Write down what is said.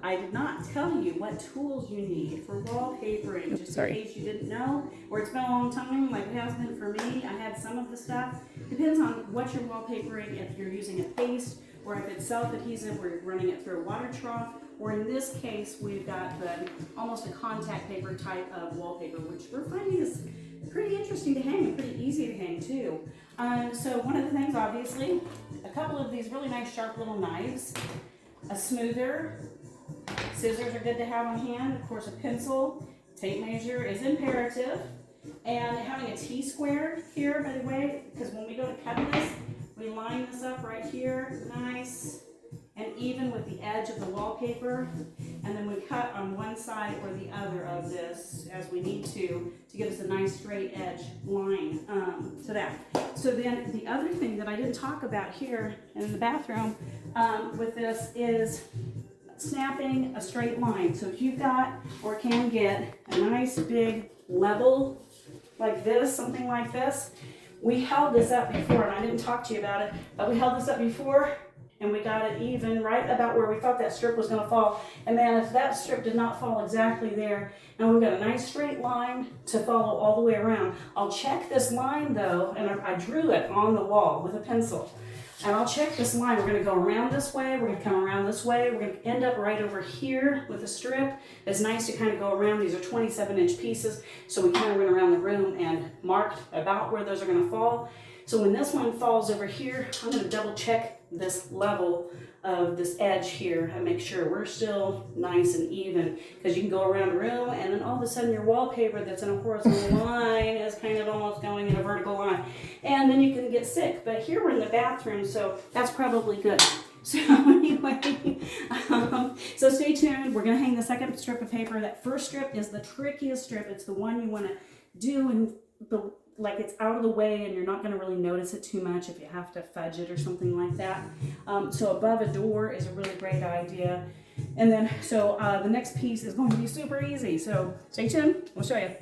I did not tell you what tools you need for wallpapering, just in case you didn't know, or it's been a long time, like it has been for me. I had some of the stuff. Depends on what you're wallpapering, if you're using a paste, or if it's self-adhesive, where you're running it through a water trough, or in this case, we've got the almost a contact paper type of wallpaper, which we're finding is pretty interesting to hang and pretty easy to hang too. So one of the things, obviously, a couple of these really nice sharp little knives, a smoother, scissors are good to have on hand, of course a pencil, tape measure is imperative, and having a T-square here, by the way, because when we go to cut this, we line this up right here, nice and even with the edge of the wallpaper, and then we cut on one side or the other of this as we need to give us a nice straight edge line to that. So then the other thing that I didn't talk about here in the bathroom with this is snapping a straight line. So if you've got or can get a nice big level like this, something like this, we held this up before, and I didn't talk to you about it, but we held this up before and we got it even right about where we thought that strip was going to fall. And man, if that strip did not fall exactly there, and we've got a nice straight line to follow all the way around. I'll check this line though, and I drew it on the wall with a pencil. And I'll check this line. We're going to go around this way. We're going to come around this way. We're going to end up right over here with a strip. It's nice to kind of go around. These are 27-inch pieces. So we kind of went around the room and marked about where those are going to fall. So when this one falls over here, I'm going to double check this level of this edge here and make sure we're still nice and even, because you can go around the room and then all of a sudden your wallpaper that's in a horizontal line is kind of almost going in a vertical line, and then you can get sick. But here we're in the bathroom, so that's probably good. So anyway, so stay tuned. We're going to hang the second strip of paper. That first strip is the trickiest strip. It's the one you want to do in the like it's out of the way and you're not going to really notice it too much if you have to fudge it or something like that. So above a door is a really great idea. And then, so the next piece is going to be super easy. So stay tuned. We'll show you.